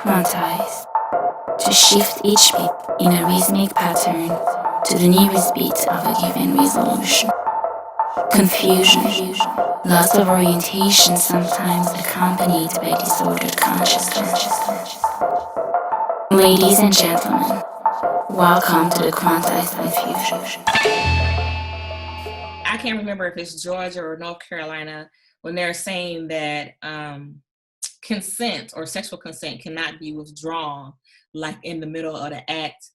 quantized to shift each bit in a rhythmic pattern to the nearest bit of a given resolution. Confusion, loss of orientation sometimes accompanied by disordered consciousness. Ladies and gentlemen, welcome to the quantized confusion. I can't remember if it's Georgia or North Carolina when they're saying that consent or sexual consent cannot be withdrawn like in the middle of the act,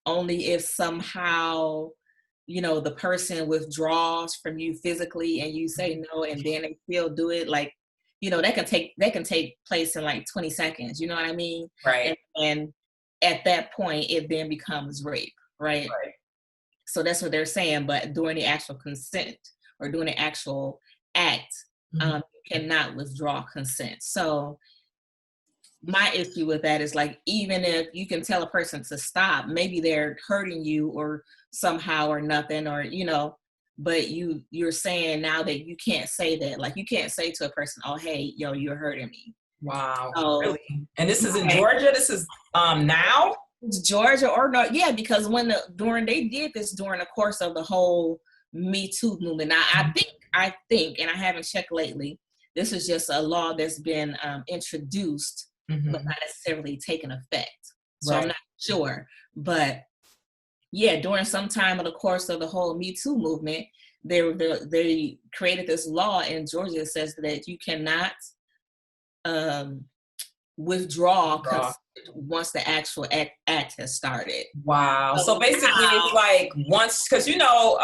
only if somehow, the person withdraws from you physically and you say no and then they still do it. Like, that can take place in like 20 seconds. You know what I mean? Right. And at that point, it then becomes rape, right? Right. So that's what they're saying. But during the actual consent or during the actual act, you cannot withdraw consent. So my issue with that is, like, even if you can tell a person to stop, maybe they're hurting you or somehow or nothing, or, but you're saying now that you can't say that. Like, you can't say to a person, oh, hey, you're hurting me. Wow. So, really? And this is in Georgia? This is now? Georgia or not? Yeah, because they did this during the course of the whole Me Too movement. Now, I think, and I haven't checked lately, this is just a law that's been introduced, but not necessarily taken effect. So right. I'm not sure. But yeah, during some time of the course of the whole Me Too movement, they created this law in Georgia that says that you cannot withdraw once the actual act has started. Wow. So basically it's like once, because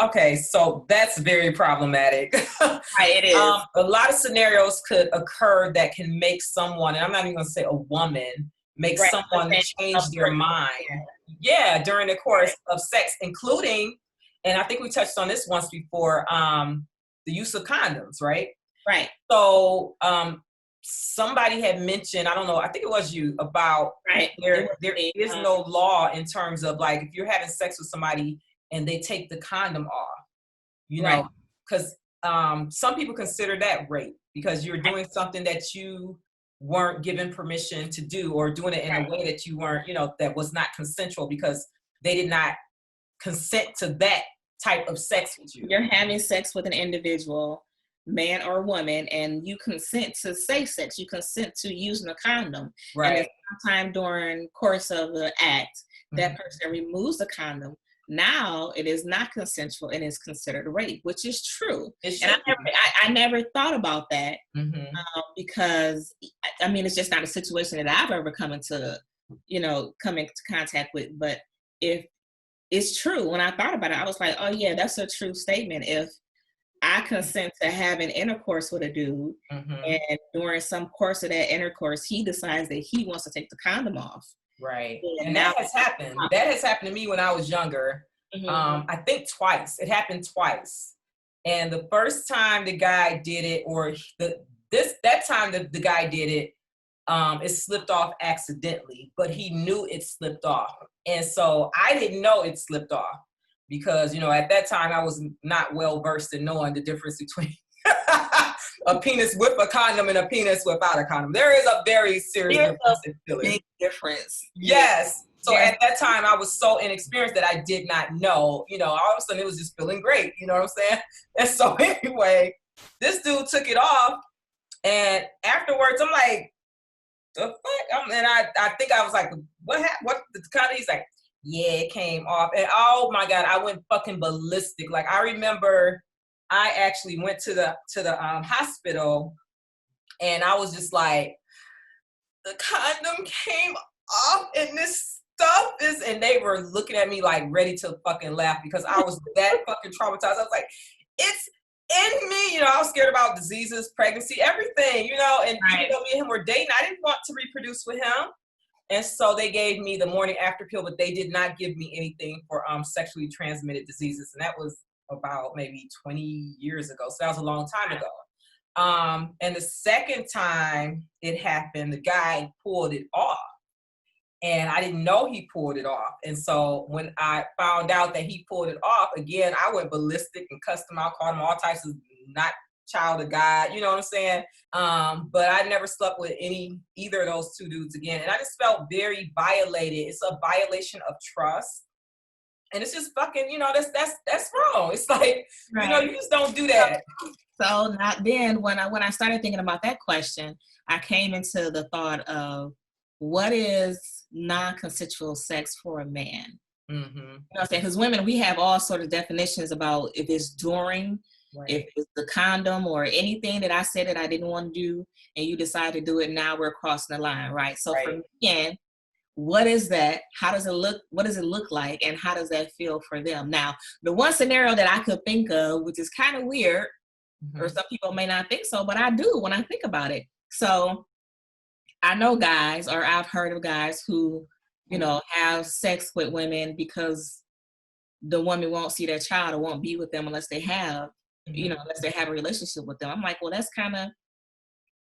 okay, so that's very problematic. Right, it is. A lot of scenarios could occur that can make someone, and I'm not even going to say a woman, make someone change their mind. Yeah, during the course of sex, including, and I think we touched on this once before, the use of condoms, right? Right. So, somebody had mentioned, I don't know, I think it was you, about there is no law in terms of, like, if you're having sex with somebody and they take the condom off, know, because some people consider that rape because you're doing something that you weren't given permission to do, or doing it in a way that you weren't, that was not consensual because they did not consent to that type of sex with you. You're having sex with an individual, man or woman, and you consent to safe sex. You consent to using a condom. Right. And sometime during course of the act, that person removes the condom. Now it is not consensual and is considered rape, which is true. And I never thought about that because, I mean, it's just not a situation that I've ever come into contact with. But if it's true, when I thought about it, I was like, oh yeah, that's a true statement. If I consent to having intercourse with a dude, and during some course of that intercourse, he decides that he wants to take the condom off. Right. And that has happened. That has happened to me when I was younger. I think twice. It happened twice. And the first time the guy did it, or that time that the guy did it, it slipped off accidentally, but he knew it slipped off. And so I didn't know it slipped off because, at that time I was not well versed in knowing the difference between a penis with a condom and a penis without a condom. There is a very serious big difference. Yes. So at that time, I was so inexperienced that I did not know. All of a sudden, it was just feeling great. You know what I'm saying? And so anyway, this dude took it off, and afterwards, I'm like, the fuck? And I think I was like, what happened? What the condom? He's like, yeah, it came off. And oh my God, I went fucking ballistic. Like, I remember I actually went to the hospital, and I was just like, the condom came off, and this stuff is, and they were looking at me like ready to fucking laugh because I was that fucking traumatized. I was like, it's in me, I was scared about diseases, pregnancy, everything, and even though me and him were dating, I didn't want to reproduce with him. And so they gave me the morning after pill, but they did not give me anything for sexually transmitted diseases. And that was about maybe 20 years ago. So that was a long time ago. And the second time it happened, the guy pulled it off. And I didn't know he pulled it off. And so when I found out that he pulled it off, again, I went ballistic and cussed him out, called him all types of not child of God, you know what I'm saying? But I never slept with either of those two dudes again. And I just felt very violated. It's a violation of trust. And it's just fucking, that's wrong. It's like, right. You just don't do that. So not then when I started thinking about that question, I came into the thought of what is non-consensual sex for a man? Mm-hmm. You know what I'm saying? Because women, we have all sort of definitions about if it's during, right. if it's the condom or anything that I said that I didn't want to do and you decide to do it, now we're crossing the line, right? So for men, what is that? How does it look? What does it look like? And how does that feel for them? Now, the one scenario that I could think of, which is kind of weird, or some people may not think so, but I do when I think about it. So I know guys, or I've heard of guys who, have sex with women because the woman won't see their child or won't be with them unless they have, unless they have a relationship with them. I'm like, well, that's kind of,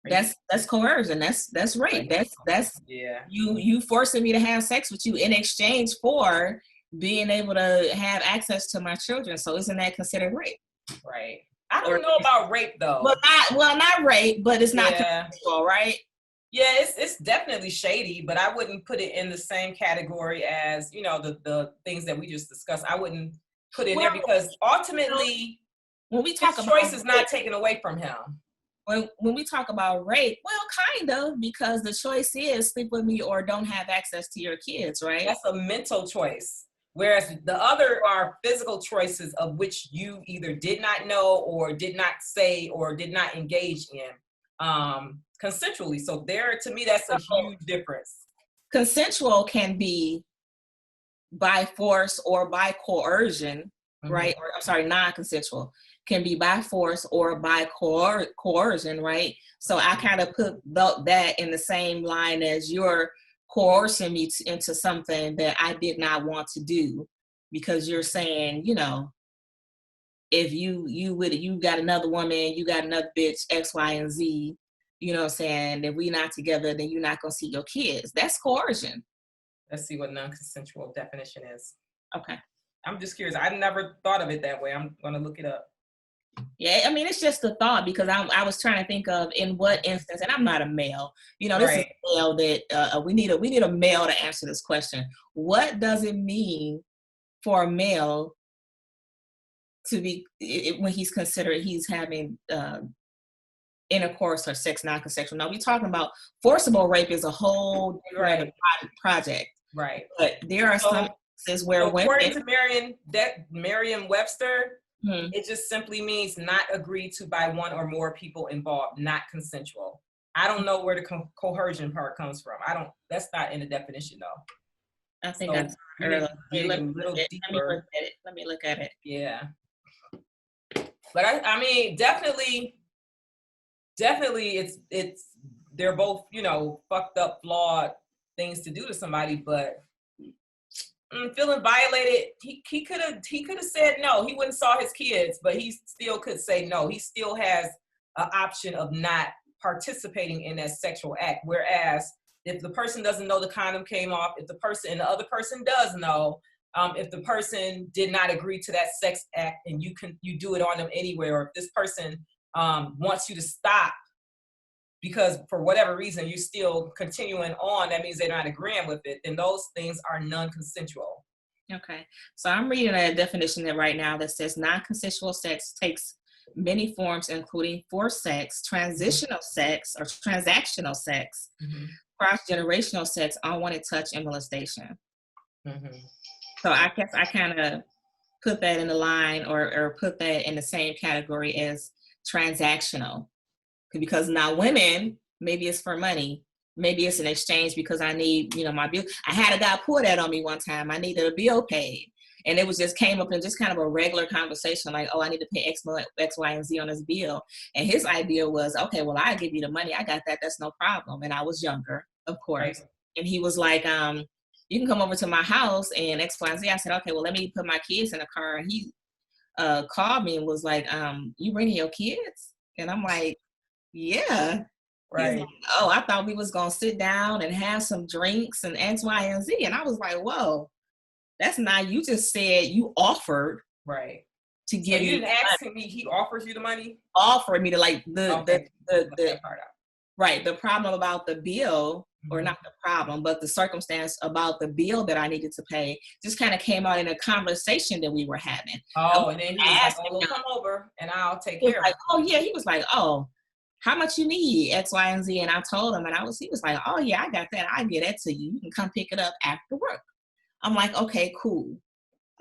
that's coercion. That's rape. That's you forcing me to have sex with you in exchange for being able to have access to my children. So isn't that considered rape? Right. I don't know about rape though. Not rape, but it's not consensual, right? Yeah, it's definitely shady, but I wouldn't put it in the same category as, the things that we just discussed. I wouldn't put it in there because ultimately when we talk about choice is not taken away from him. When we talk about rape, well, kind of, because the choice is sleep with me or don't have access to your kids, right? That's a mental choice. Whereas the other are physical choices of which you either did not know or did not say or did not engage in consensually. So to me, that's a huge difference. Consensual can be by force or by coercion, right? Or I'm sorry, non-consensual can be by force or by coercion, right? So I kind of put that in the same line as you're coercing me into something that I did not want to do, because you're saying, if you got another woman, you got another bitch, X, Y, and Z, you know what I'm saying, that we not together, then you're not gonna see your kids. That's coercion. Let's see what non-consensual definition is. Okay. I'm just curious. I never thought of it that way. I'm gonna look it up. Yeah, I mean, it's just a thought, because I was trying to think of in what instance, and I'm not a male. This is a male that we need a male to answer this question. What does it mean for a male to be when he's having intercourse or sex non-consensual? Now we're talking about forcible rape is a whole different project, right? But there are some instances where according to Merriam-Webster. It just simply means not agreed to by one or more people involved, not consensual. I don't know where the coercion part comes from. That's not in the definition though. I think that's a little deeper. Let me look at it. Yeah. But I mean, definitely they're both, fucked up, flawed things to do to somebody, but feeling violated, he could have said no. He wouldn't saw his kids, but he still could say no. He still has an option of not participating in that sexual act. Whereas if the person doesn't know the condom came off, if the other person does know, if the person did not agree to that sex act and you do it on them anyway, or if this person wants you to stop because for whatever reason you're still continuing on, that means they're not agreeing with it, then those things are non-consensual. Okay, so I'm reading a definition right now that says non-consensual sex takes many forms, including forced sex, transitional sex or transactional sex, cross-generational sex, unwanted touch, and molestation. So I guess I kind of put that in the line or put that in the same category as transactional. Because now women, maybe it's for money, maybe it's an exchange because I need, my bill. I had a guy pour that on me one time. I needed a bill paid. And it was just came up in just kind of a regular conversation, like, oh, I need to pay X, Y, and Z on this bill. And his idea was, okay, well, I'll give you the money. I got that. That's no problem. And I was younger, of course. Right. And he was like, you can come over to my house and X, Y, and Z. I said, okay, well, let me put my kids in the car. And he called me and was like, you bringing your kids? And I'm like, yeah. Right. Like, oh, I thought we was going to sit down and have some drinks and X, Y, and Z. And I was like, whoa, that's not, you just said you offered. Right. to give you me didn't ask him, he offers you the money? Offer me to like That part out. right. The problem about the bill, or not the problem, but the circumstance about the bill that I needed to pay just kind of came out in a conversation that we were having. Oh, and then he was like, "Oh, come over and I'll take care of it." Oh yeah, he was like, "Oh, how much you need, X, Y, and Z?" And I told him, and he was like, "Oh yeah, I got that. I'll get that to you. You can come pick it up after work." I'm like, "Okay, cool.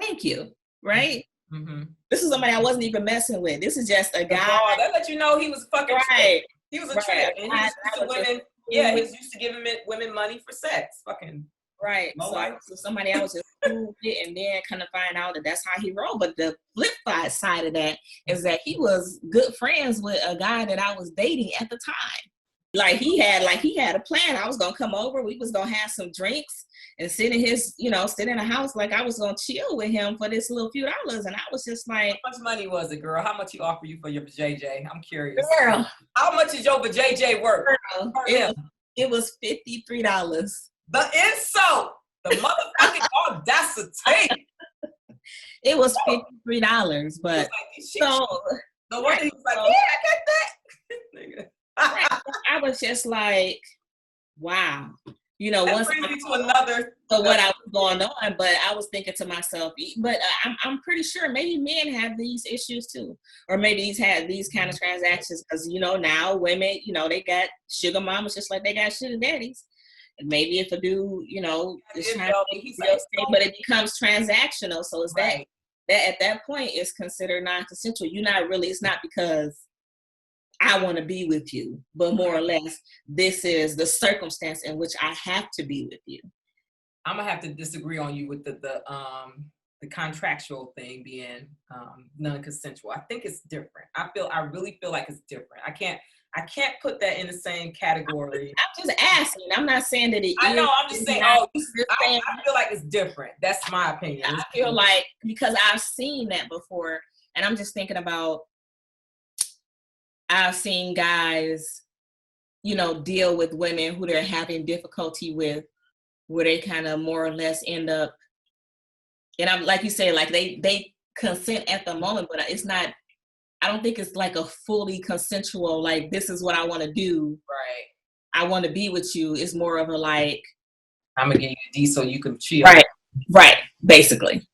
Thank you." Right? Mm-hmm. This is somebody I wasn't even messing with. This is just a guy. That let you know he was a fucking trick. He was a trick. And he was used to women. Yeah, he was used to giving women money for sex. Fucking. Right. So somebody I was just cool with, and then kind of find out that that's how he rolled. But the flip side of that is that he was good friends with a guy that I was dating at the time. Like he had a plan. I was gonna come over. We was gonna have some drinks and sit in the house. Like I was gonna chill with him for this little few dollars. And I was just like, how much money was it, girl? How much he offer you for your JJ? I'm curious. Girl, how much is your JJ worth? Girl, it was $53. The insult, the motherfucking audacity. It was $53, but no wonder he was like, yeah, I got that. I was just like, wow. That brings me to another. So what I was going on, but I was thinking to myself, but I'm pretty sure maybe men have these issues too, or maybe these had these kind of transactions because now women, they got sugar mamas just like they got sugar daddies. And maybe if a dude, is trying to make real estate, but it becomes transactional, so it's right. that at that point it's considered non-consensual. It's not because I want to be with you, but more or less, this is the circumstance in which I have to be with you. I'm gonna have to disagree on you with the contractual thing being non-consensual. I think it's different. I really feel like it's different. I can't put that in the same category. I'm just asking. I'm not saying that it. I know. I'm just saying. I feel like it's different. That's my opinion. I feel like because I've seen that before, and I'm just thinking about. I've seen guys, deal with women who they're having difficulty with, where they kind of more or less end up, and I'm like you say, like they consent at the moment, but it's not. I don't think it's like a fully consensual, like this is what I want to do. Right. I want to be with you. It's more of a like, I'm gonna give you a D so you can chill. Right. Basically.